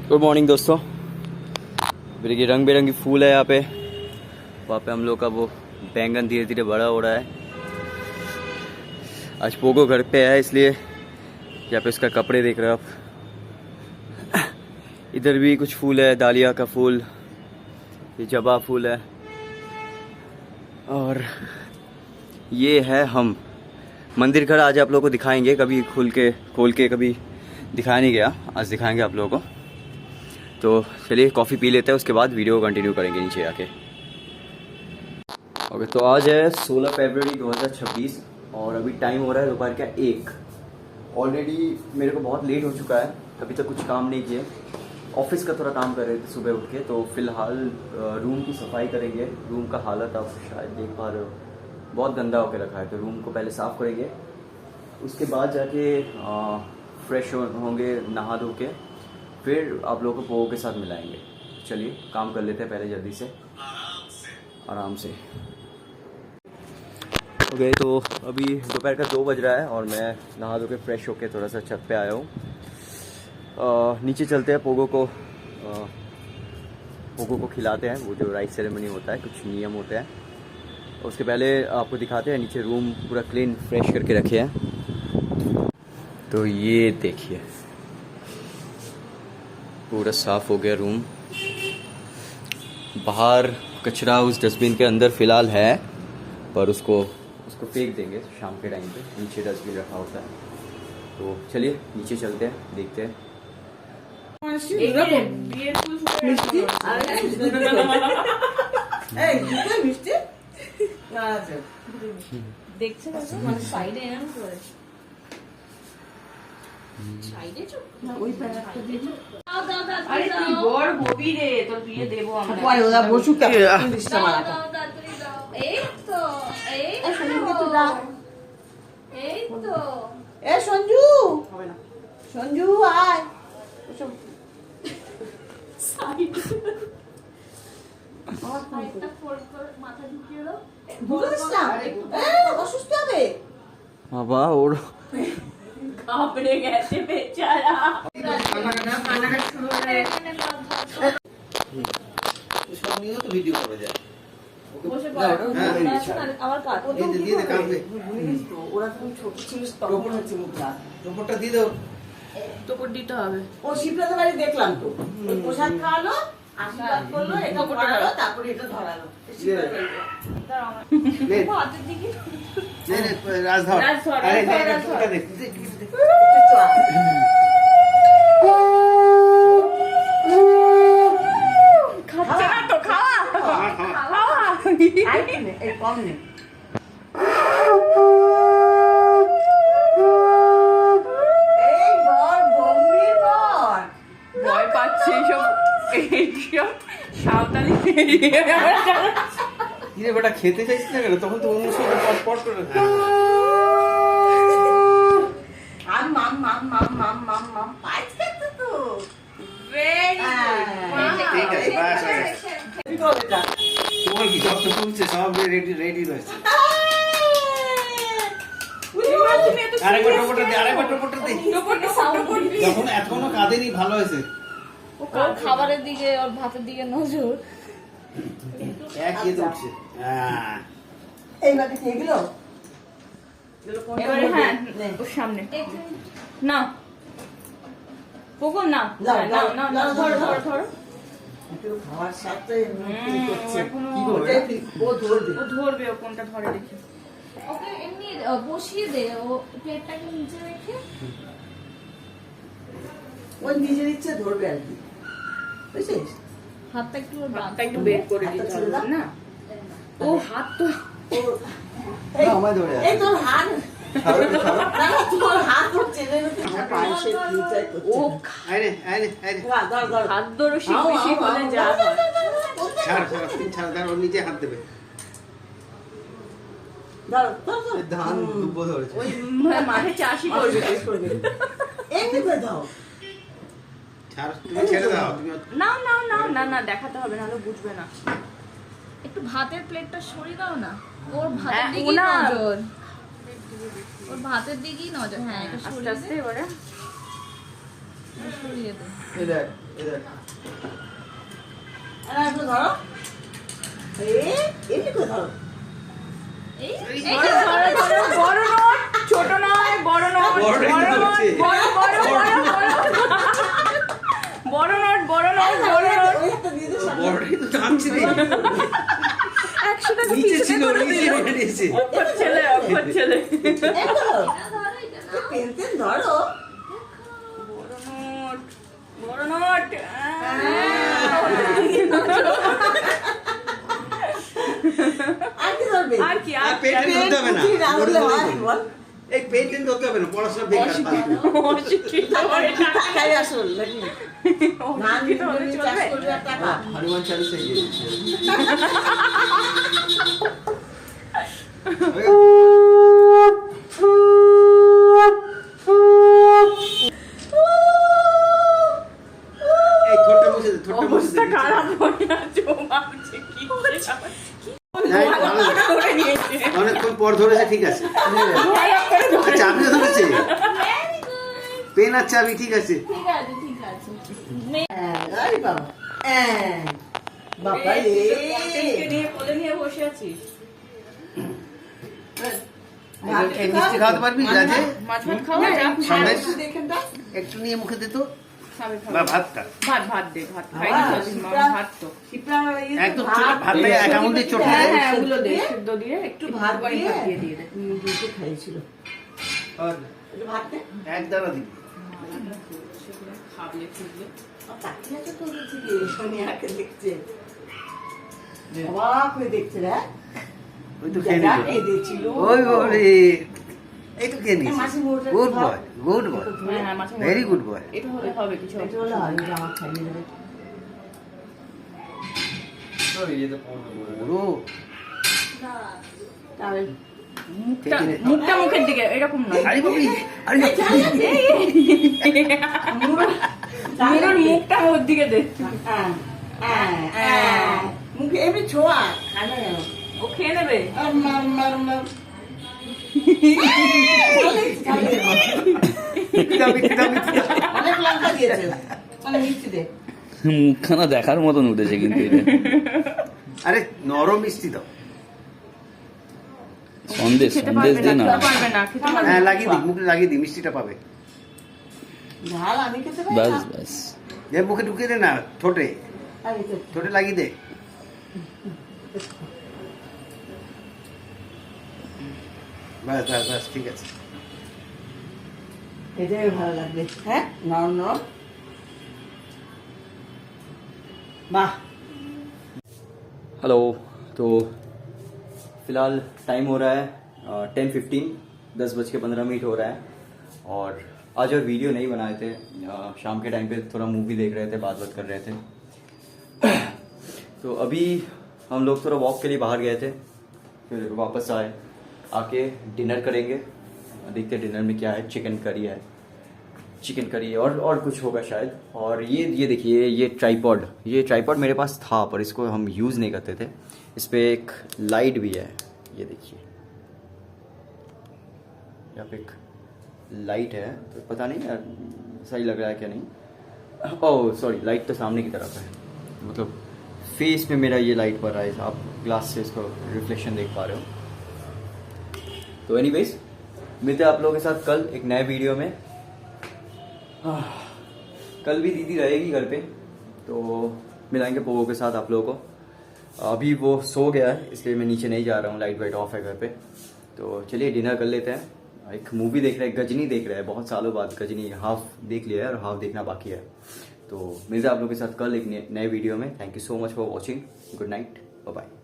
Good morning दोस्तों। देखिए रंग बिरंगी फूल है यहाँ पे। वहाँ पे हम लोग का वो बैंगन धीरे धीरे बड़ा हो रहा है। आज पोगो घर पे है इसलिए यहाँ पे उसका कपड़े देख रहे हो आप। इधर भी कुछ फूल है, डालिया का फूल, ये जबा फूल है, और ये है हम मंदिर घर। आज आप लोगों को दिखाएंगे, कभी खोल के कभी दिखाया नहीं गया, आज दिखाएंगे आप लोगों को। तो चलिए कॉफ़ी पी लेते हैं, उसके बाद वीडियो कंटिन्यू करेंगे नीचे आके। ओके, तो आज है 16 फरवरी 2026 और अभी टाइम हो रहा है दोपहर का 1। ऑलरेडी मेरे को बहुत लेट हो चुका है, अभी तक कुछ काम नहीं किए। ऑफिस का थोड़ा काम कर रहे थे सुबह उठ के। तो फिलहाल रूम की सफाई करेंगे। रूम का हालत आप शायद देख पा रहे हो, बहुत गंदा होकर रखा है। तो रूम को पहले साफ़ करेंगे, उसके बाद जाके फ्रेश होंगे नहा धो के, फिर आप लोगों को पोगो के साथ मिलाएंगे। चलिए काम कर लेते हैं पहले जल्दी से, आराम से। ओके, तो अभी दोपहर का 2 बज रहा है और मैं नहा धो के फ्रेश होके थोड़ा सा छत पे आया हूँ। नीचे चलते हैं, पोगो को खिलाते हैं। वो जो राइस सेरेमनी होता है, कुछ नियम होते हैं। उसके पहले आपको दिखाते हैं, नीचे रूम पूरा क्लीन फ्रेश करके रखे हैं। तो ये देखिए पूरा साफ़ हो गया रूम। बाहर कचरा उस डस्टबिन के अंदर फ़िलहाल है, पर उसको फेंक देंगे शाम के टाइम पे। नीचे डस्टबिन रखा होता है। तो चलिए नीचे चलते हैं, देखते हैं। সঞ্জু আয় অসুস্থ হবে বাবা, ওর কাপড়ে গেছে বেচারা। সব নিয়ে তো ভিডিও করা যায়। টোপর দিতে হবে। ও শিবরাতে বাড়ি দেখলাম তো, প্রসাদ খাওয়ালো, আশীর্বাদ করলো, এটা ধরালো, তারপরে এটা ধরালো। কম নেই। বেটা খেতে চাইছিস না কেন? তখন তো অন্য সময় পট করে তোমার কি সব তো তুলছে, সব রেডি রয়েছে। আরেকবার টোপরটা দে। যখন এখনো কাঁদেনি, ভালো হয়েছে। ওর খাবারের দিকে, ওর ভাতের দিকে নজর একই তো উঠছে। এইবার খেয়ে গেল। এবারে হ্যাঁ, ওর সামনে না পোগো না, ধরো খাওয়ার সাথে ও ধরবে। ও কোনটা ধরে দেখি, ওকে এমনি বসিয়ে দে। ও প্লেটটাকে নিচে রেখে ওই নিজের ইচ্ছে ধরবে আর কি, বুঝছিস? হাতটা একটু বের করে দিতে হবে না। ও হাত তো এই তোর হাত, তোর হাত ওর চেনে না। ও হাত ধরো, বেশি হলে যা ছাড়, ওর নিচে হাত দেবে। ধান দুব্বো ধরেছে, ওই মাঠে চাষই করবে। এমনি করে দাও। তুমি ছেড়ে দাও। না দেখাতে হবে, নাহলে বুঝবে না। একটু ভাতের প্লেটটা সরিয়ে দাও না, ওর ভাতের দিকেই নজর। ওর ভাতের দিকেই নজর। হ্যাঁ, এটা সরিয়ে দে। এবারে সরিয়ে দে। ये देख ये देख আর একটু ধরো এমনি করে ধরো এই এই যে ধরো, ধরো, বড় নোট, ছোট নয়, বড় নোট, বড়টাই বড় তো নোট, হচ্ছে। বড়, বড়, বড়, বড়। বড় নোট, বড় নোট, বড় নোট। ওই একটা দিয়ে দে সামনে। বড়টাই তো টানছে রে 100 টাকা নিচে পিছনে ছিল করে নিচে দিল। রেখে দিয়েছে অক্ষর ছেলে, অক্ষর ছেলে। এই ধরো পেন টেন ধরো বড় নোট, বড় নোট। আর কি ধরবে আর কি আর আর পেন টেন ধরতে হবে না কুচি না ধরলে হয় বল এই পেন টেন ধরতে হবে না পড়াশোনা বেকার অশিক্ষিত হয়ে টাকা। টাকাই আসল নাকি না অশিক্ষিত হলে নিয়ে চাষ চলবে? করবে আর টাকা हनुमान चालीसा ये এই ঠোঁটটা মুছে দে ঠোঁটটা মুছে অবস্থা দে খারাপ হয়ে আছে, ও ভাবছে কি হয়েছে? এই, ভালো। ধরে নিয়েছে। অনেকক্ষণ পর ধরেছে ঠিক আছে ভয়ানক করে ধরে। আচ্ছা আপনিও ধরেছে পেন আর চাবি ঠিক আছে ঠিক আছে, ঠিক আছে। আরে বাবা বাবা এই, তুই তো কন্টেন্টকে নিয়ে কোলে নিয়ে বসে আছিস। এই মিষ্টি খাওয়াতে পারবি রাজে মাছ ভাত খাওয়া যা। সন্দেশ দেখেন তো একটু নিয়ে মুখে দে তো খাবে, খাবে। বা ভাতটা ভাত, ভাত দে, ভাত খাইনি তো, মা, ভাত তো। শিপ্রা একদম ভাতটা এক আঙুল দিয়ে চটকে হ্যাঁ, দে হ্যাঁ, ওগুলো দে, সিদ্ধ দিয়ে, একটু একটু ভাত ভাত দিয়ে ভাত দিয়ে দিয়ে দে। দুটো খাইছিল একটু ভাত দে এক দানা দিবি খাবলে, খুবলে। তাকিয়ে আছে তো বলছি কি সোনিয়াকে দেখছে অবাক হয়ে দেখছে রে ওই তো খেয়ে নিল এই দেখছিল ওই ওরে এই তো খেয়ে নিস মাসি মোটা গুড বয় গুড বয় হ্যাঁ, হ্যাঁ, মাছে ভেরি গুড বয় এটা হলে হবে কিছু হবে। এটা হলো হয় যে আমার খাইয়ে দেবে तो ये तो कौन बोल পুরো তাহলে মুখটা, মুখটা মুখের দিকে এরকম নয়। আরে বাবরি আরে মিনুর মুখটা ওর দিকে দে। মুখে এমনি ছোঁয়া খানা ও খেয়ে নেবে। অনেক লঙ্কা দিয়েছে অনেক মিষ্টি দে মুখখানা দেখার মতন উঠেছে কিন্তু এটা আরে নরম মিষ্টি দাও সন্দেশ খেতে সন্দেশ পারবে দে না, না খেতে পারবে না, খেতে পারবে হ্যাঁ না। লাগিয়ে দিই মুখে লাগিয়ে দিই মিষ্টিটা পাবে ঝাল আমি খেতে পারি বাস না বাস যে মুখে ঢুকিয়ে দে না ঠোঁটে আরে তো ঠোঁটে লাগিয়ে দে বাস বাস বাস ঠিক আছে এটাই ভালো লাগবে হ্যাঁ নরম নরম বাহ हेलो तो फ़िलहाल टाइम हो रहा है 10:15 10:15 हो रहा है और आज और वीडियो नहीं बनाए थे शाम के टाइम पे थोड़ा मूवी देख रहे थे बात कर रहे थे तो अभी हम लोग थोड़ा वॉक के लिए बाहर गए थे फिर वापस आए आके डिनर करेंगे देखते हैं डिनर में क्या है चिकन करी और कुछ होगा शायद और ये देखिए ये ट्राइपॉड मेरे पास था पर इसको हम यूज़ नहीं करते थे इस पे एक लाइट भी है ये देखिए यहाँ पे एक लाइट है तो पता नहीं यार सही लग रहा है क्या नहीं ओह सॉरी लाइट तो सामने की तरफ है मतलब फेस पे मेरा ये लाइट पड़ रहा है आप ग्लास से इसको रिफ्लेक्शन देख पा रहे हो तो एनीवेज मिलते हैं आप लोगों के साथ कल एक नए वीडियो में कल भी दीदी रहेगी घर पे तो मिलाएंगे पोगो के साथ आप लोगों को अभी वो सो गया है इसलिए मैं नीचे नहीं जा रहा हूँ लाइट वाइट ऑफ है घर पे तो चलिए डिनर कर लेते हैं एक मूवी देख रहे हैं गजनी देख रहे हैं बहुत सालों बाद गजनी हाफ देख लिया है और हाफ देखना बाकी है तो मिलते हैं आप लोगों के साथ कल एक नए वीडियो में thank you so much for watching good night bye bye